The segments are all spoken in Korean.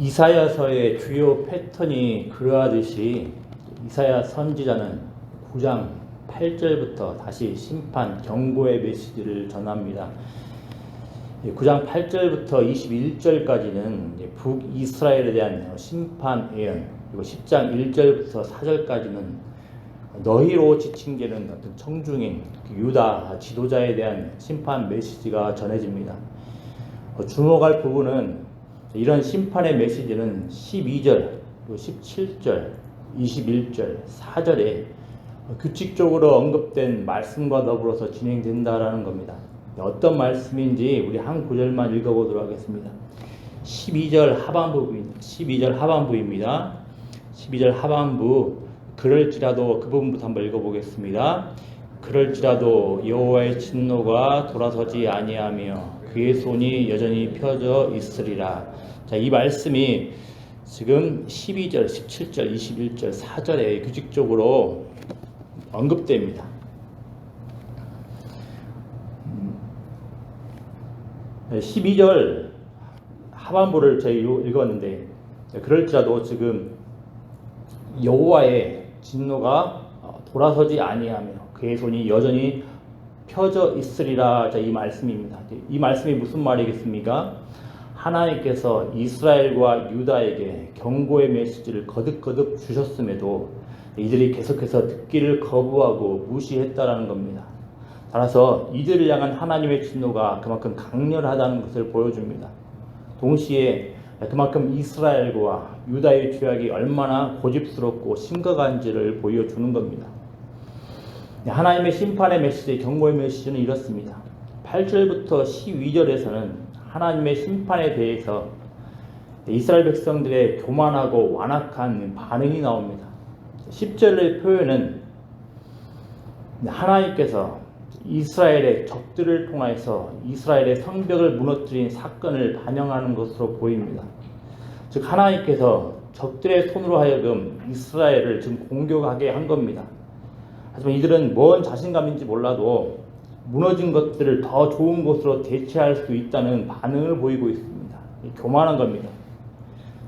이사야서의 주요 패턴이 그러하듯이 이사야 선지자는 9장 8절부터 다시 심판, 경고의 메시지를 전합니다. 9장 8절부터 21절까지는 북이스라엘에 대한 심판 예언, 그리고 10장 1절부터 4절까지는 너희로 지칭되는 어떤 청중인 유다 지도자에 대한 심판 메시지가 전해집니다. 주목할 부분은 이런 심판의 메시지는 12절, 17절, 21절, 4절에 규칙적으로 언급된 말씀과 더불어서 진행된다라는 겁니다. 어떤 말씀인지 우리 한 구절만 읽어보도록 하겠습니다. 12절 하반부입니다. 12절 하반부, 그럴지라도, 그 부분부터 한번 읽어보겠습니다. 그럴지라도 여호와의 진노가 돌아서지 아니하며 그의 손이 여전히 펴져 있으리라. 자, 이 말씀이 지금 12절, 17절, 21절, 4절에 규칙적으로 언급됩니다. 12절 하반부를 저희 읽었는데, 그럴지라도 지금 여호와의 진노가 돌아서지 아니하며 그의 손이 여전히 펴져 있으리라. 자, 이 말씀입니다. 이 말씀이 무슨 말이겠습니까? 하나님께서 이스라엘과 유다에게 경고의 메시지를 거듭거듭 주셨음에도 이들이 계속해서 듣기를 거부하고 무시했다라는 겁니다. 따라서 이들을 향한 하나님의 진노가 그만큼 강렬하다는 것을 보여줍니다. 동시에 그만큼 이스라엘과 유다의 죄악이 얼마나 고집스럽고 심각한지를 보여주는 겁니다. 하나님의 심판의 메시지, 경고의 메시지는 이렇습니다. 8절부터 12절에서는 하나님의 심판에 대해서 이스라엘 백성들의 교만하고 완악한 반응이 나옵니다. 10절의 표현은 하나님께서 이스라엘의 적들을 통해서 이스라엘의 성벽을 무너뜨린 사건을 반영하는 것으로 보입니다. 즉, 하나님께서 적들의 손으로 하여금 이스라엘을 지금 공격하게 한 겁니다. 하지만 이들은 뭔 자신감인지 몰라도 무너진 것들을 더 좋은 것으로 대체할 수 있다는 반응을 보이고 있습니다. 교만한 겁니다.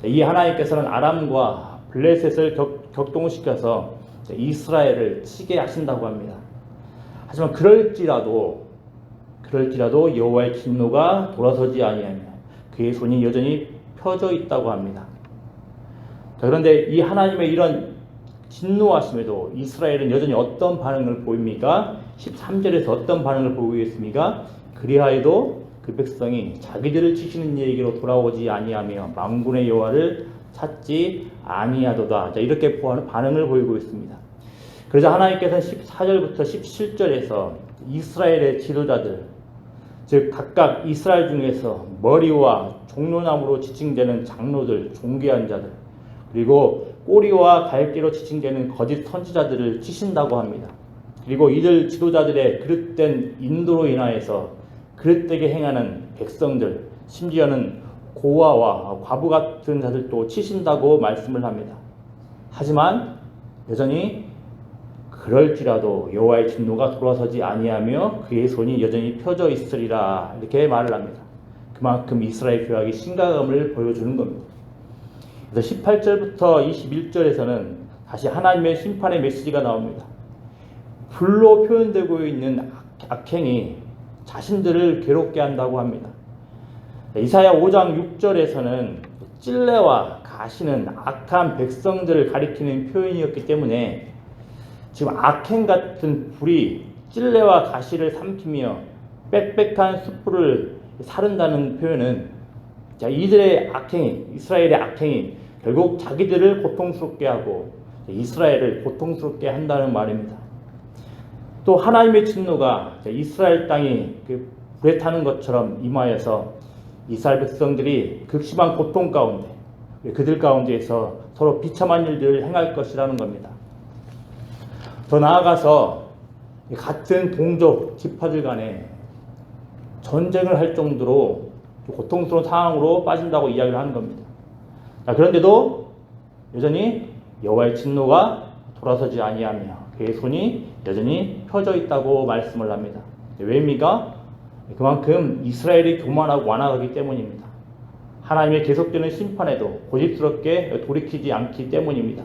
이 하나님께서는 아람과 블레셋을 격동시켜서 이스라엘을 치게 하신다고 합니다. 하지만 그럴지라도 여호와의 진노가 돌아서지 아니하며 그의 손이 여전히 펴져 있다고 합니다. 그런데 이 하나님의 이런 진노하심에도 이스라엘은 여전히 어떤 반응을 보입니까? 13절에서 어떤 반응을 보이고 있습니까? 그리하여도 그 백성이 자기들을 치시는 이에게로 돌아오지 아니하며 만군의 여호와를 찾지 아니하도다. 자, 이렇게 반응을 보이고 있습니다. 그래서 하나님께서는 14절부터 17절에서 이스라엘의 지도자들, 즉 각각 이스라엘 중에서 머리와 종려나무로 지칭되는 장로들, 존귀한 자들, 그리고 꼬리와 갈기로 지칭되는 거짓 선지자들을 치신다고 합니다. 그리고 이들 지도자들의 그릇된 인도로 인하여서 그릇되게 행하는 백성들, 심지어는 고아와 과부 같은 자들도 치신다고 말씀을 합니다. 하지만 여전히 그럴지라도 여호와의 진노가 돌아서지 아니하며 그의 손이 여전히 펴져 있으리라, 이렇게 말을 합니다. 그만큼 이스라엘 죄악이 심각함을 보여주는 겁니다. 그래서 18절부터 21절에서는 다시 하나님의 심판의 메시지가 나옵니다. 불로 표현되고 있는 악행이 자신들을 괴롭게 한다고 합니다. 이사야 5장 6절에서는 찔레와 가시는 악한 백성들을 가리키는 표현이었기 때문에 지금 악행 같은 불이 찔레와 가시를 삼키며 빽빽한 숯불을 사른다는 표현은, 자, 이들의 악행이, 이스라엘의 악행이 결국 자기들을 고통스럽게 하고 이스라엘을 고통스럽게 한다는 말입니다. 또 하나님의 진노가 이스라엘 땅이 불에 타는 것처럼 임하여서 이스라엘 백성들이 극심한 고통 가운데, 그들 가운데에서 서로 비참한 일들을 행할 것이라는 겁니다. 더 나아가서 같은 동족 지파들 간에 전쟁을 할 정도로 고통스러운 상황으로 빠진다고 이야기를 하는 겁니다. 자, 그런데도 여전히 여호와의 진노가 돌아서지 아니하며 그의 손이 여전히 펴져 있다고 말씀을 합니다. 왜입니까? 그만큼 이스라엘이 교만하고 완악하기 때문입니다. 하나님의 계속되는 심판에도 고집스럽게 돌이키지 않기 때문입니다.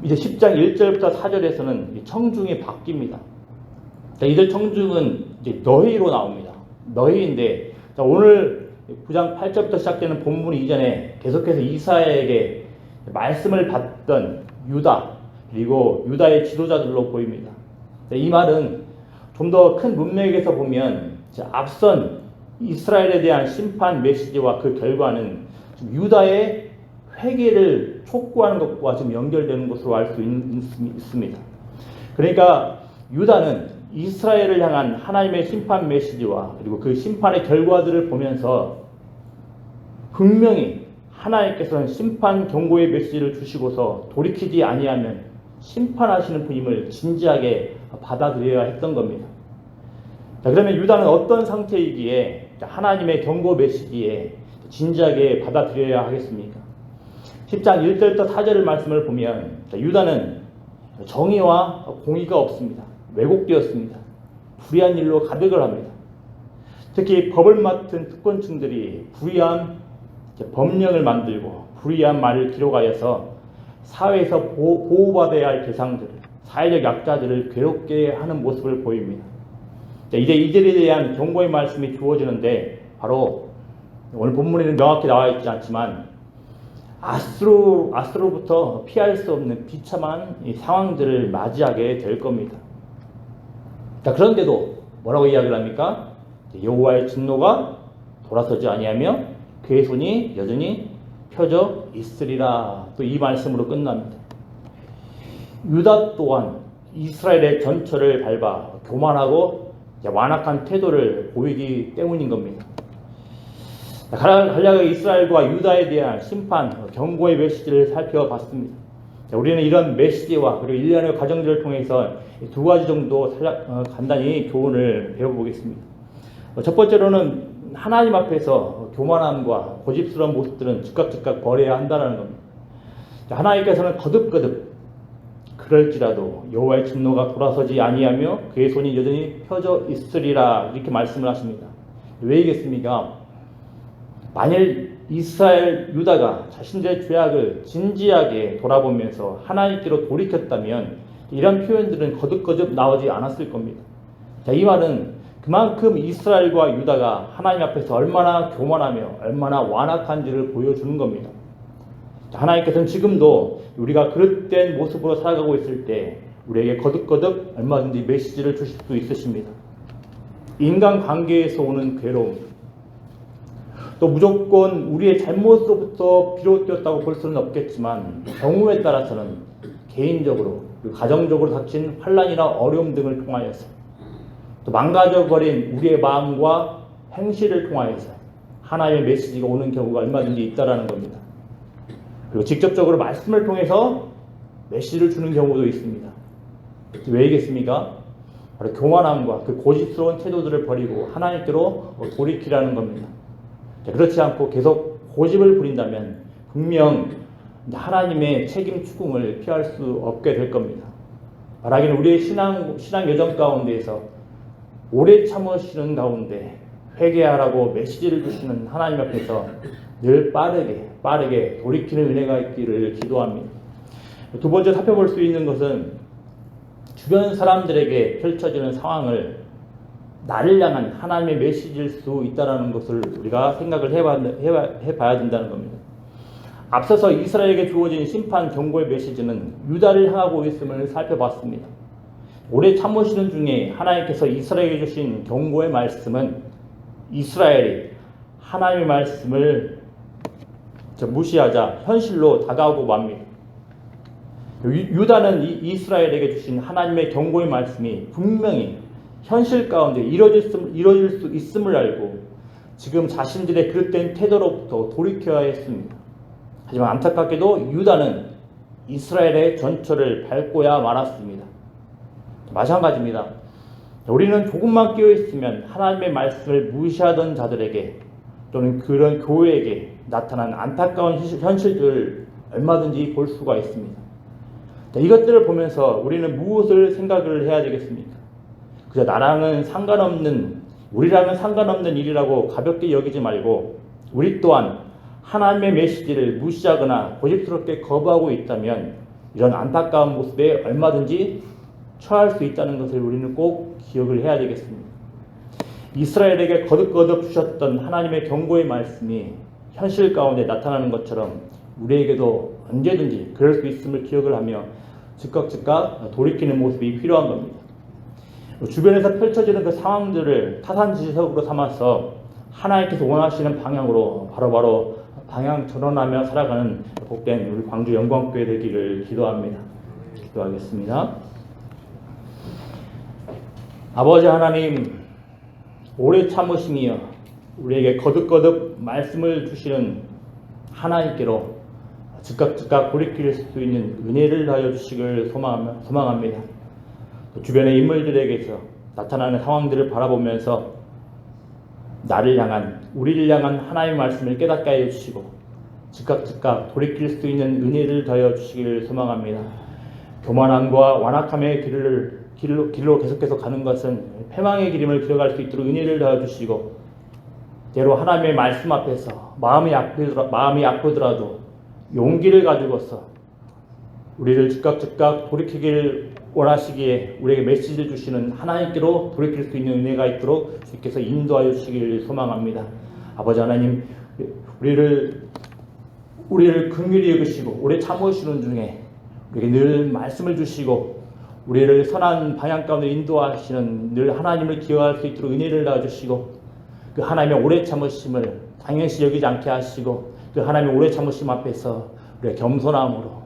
이제 10장 1절부터 4절에서는 청중이 바뀝니다. 이들 청중은 이제 너희로 나옵니다. 너희인데, 오늘 9장 8절부터 시작되는 본문 이전에 계속해서 이사야에게 말씀을 받던 유다, 그리고 유다의 지도자들로 보입니다. 이 말은 좀 더 큰 문맥에서 보면 앞선 이스라엘에 대한 심판 메시지와 그 결과는 유다의 회개를 촉구하는 것과 좀 연결되는 것으로 알 수 있습니다. 그러니까 유다는 이스라엘을 향한 하나님의 심판 메시지와 그리고 그 심판의 결과들을 보면서 분명히 하나님께서는 심판 경고의 메시지를 주시고서 돌이키지 아니하면 심판하시는 분임을 진지하게 받아들여야 했던 겁니다. 자, 그러면 유다는 어떤 상태이기에 하나님의 경고 메시지에 진지하게 받아들여야 하겠습니까? 10장 1절부터 4절의 말씀을 보면 유다는 정의와 공의가 없습니다. 왜곡되었습니다. 불의한 일로 가득을 합니다. 특히 법을 맡은 특권층들이 불의한 법령을 만들고 불의한 말을 기록하여서 사회에서 보호받아야 할 대상들을, 사회적 약자들을 괴롭게 하는 모습을 보입니다. 이제 이들에 대한 경고의 말씀이 주어지는데 바로 오늘 본문에는 명확히 나와 있지 않지만 아스로부터 피할 수 없는 비참한 이 상황들을 맞이하게 될 겁니다. 자, 그런데도 뭐라고 이야기를 합니까? 여호와의 진노가 돌아서지 아니하며 그의 손이 여전히 펴져 있으리라. 또 이 말씀으로 끝납니다. 유다 또한 이스라엘의 전철을 밟아 교만하고 완악한 태도를 보이기 때문인 겁니다. 간략하게 이스라엘과 유다에 대한 심판, 경고의 메시지를 살펴봤습니다. 우리는 이런 메시지와 그리고 일련의 과정들을 통해서 두 가지 정도 간단히 교훈을 배워보겠습니다. 첫 번째로는 하나님 앞에서 교만함과 고집스러운 모습들은 즉각 버려야 한다는 겁니다. 하나님께서는 거듭 그럴지라도 여호와의 진노가 돌아서지 아니하며 그의 손이 여전히 펴져 있으리라 이렇게 말씀을 하십니다. 왜이겠습니까? 만일 이스라엘 유다가 자신들의 죄악을 진지하게 돌아보면서 하나님께로 돌이켰다면 이런 표현들은 거듭 나오지 않았을 겁니다. 자, 이 말은 그만큼 이스라엘과 유다가 하나님 앞에서 얼마나 교만하며 얼마나 완악한지를 보여주는 겁니다. 자, 하나님께서는 지금도 우리가 그릇된 모습으로 살아가고 있을 때 우리에게 거듭 얼마든지 메시지를 주실 수 있으십니다. 인간관계에서 오는 괴로움, 또 무조건 우리의 잘못으로부터 비롯되었다고 볼 수는 없겠지만 경우에 따라서는 개인적으로 가정적으로 닥친 환난이나 어려움 등을 통하여서 또 망가져버린 우리의 마음과 행실을 통하여서 하나님의 메시지가 오는 경우가 얼마든지 있다라는 겁니다. 그리고 직접적으로 말씀을 통해서 메시지를 주는 경우도 있습니다. 왜이겠습니까? 바로 교만함과 그 고집스러운 태도들을 버리고 하나님께로 돌이키라는 겁니다. 그렇지 않고 계속 고집을 부린다면 분명 하나님의 책임 추궁을 피할 수 없게 될 겁니다. 말하기는 우리의 신앙 여정 가운데에서 오래 참으시는 가운데 회개하라고 메시지를 주시는 하나님 앞에서 늘 빠르게 돌이키는 은혜가 있기를 기도합니다. 두 번째 살펴볼 수 있는 것은 주변 사람들에게 펼쳐지는 상황을 나를 향한 하나님의 메시지일 수 있다는 것을 우리가 생각을 해봐야 된다는 겁니다. 앞서서 이스라엘에게 주어진 심판 경고의 메시지는 유다를 향하고 있음을 살펴봤습니다. 오래 참으시는 중에 하나님께서 이스라엘에게 주신 경고의 말씀은 이스라엘이 하나님의 말씀을 무시하자 현실로 다가오고 맙니다. 유다는 이스라엘에게 주신 하나님의 경고의 말씀이 분명히 현실 가운데 이루어질 수 있음을 알고 지금 자신들의 그릇된 태도로부터 돌이켜야 했습니다. 하지만 안타깝게도 유다는 이스라엘의 전철을 밟고야 말았습니다. 마찬가지입니다. 우리는 조금만 깨어있으면 하나님의 말씀을 무시하던 자들에게 또는 그런 교회에게 나타난 안타까운 현실들을 얼마든지 볼 수가 있습니다. 이것들을 보면서 우리는 무엇을 생각을 해야 되겠습니까? 그저 우리랑은 상관없는 일이라고 가볍게 여기지 말고 우리 또한 하나님의 메시지를 무시하거나 고집스럽게 거부하고 있다면 이런 안타까운 모습에 얼마든지 처할 수 있다는 것을 우리는 꼭 기억을 해야 되겠습니다. 이스라엘에게 거듭거듭 주셨던 하나님의 경고의 말씀이 현실 가운데 나타나는 것처럼 우리에게도 언제든지 그럴 수 있음을 기억을 하며 즉각 돌이키는 모습이 필요한 겁니다. 주변에서 펼쳐지는 그 상황들을 타산지석으로 삼아서 하나님께서 원하시는 방향으로 바로바로 방향 전환하며 살아가는 복된 우리 광주 영광교회 되기를 기도합니다. 기도하겠습니다. 아버지 하나님, 오래 참으심이여 우리에게 거듭거듭 말씀을 주시는 하나님께로 즉각 돌이킬 수 있는 은혜를 다하여 주시길 소망합니다. 주변의 인물들에게서 나타나는 상황들을 바라보면서 나를 향한, 우리를 향한 하나님의 말씀을 깨닫게 하여 주시고 즉각 돌이킬 수 있는 은혜를 다하여 주시기를 소망합니다. 교만함과 완악함의 길로 계속해서 가는 것은 패망의 길임을 기억할 수 있도록 은혜를 다하여 주시고, 때로 하나님의 말씀 앞에서 마음이 아프더라도 용기를 가지고서 우리를 즉각 돌이키길 원하시기에 우리에게 메시지를 주시는 하나님께로 돌이킬 수 있는 은혜가 있도록 주께서 인도하여 주시기를 소망합니다. 아버지 하나님, 우리를 긍휼히 여기시고 오래 참으시는 중에 우리에게 늘 말씀을 주시고 우리를 선한 방향 가운데 인도하시는 늘 하나님을 기억할 수 있도록 은혜를 다주시고, 그 하나님의 오래 참으심을 당연시 여기지 않게 하시고, 그 하나님의 오래 참으심 앞에서 우리의 겸손함으로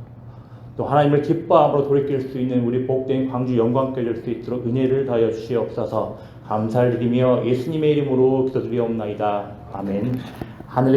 또 하나님을 기뻐함으로 돌이킬 수 있는 우리 복된 광주 영광교회 될 수 있도록 은혜를 다하여 주시옵소서. 감사를 드리며 예수님의 이름으로 기도드리옵나이다. 아멘. 하늘에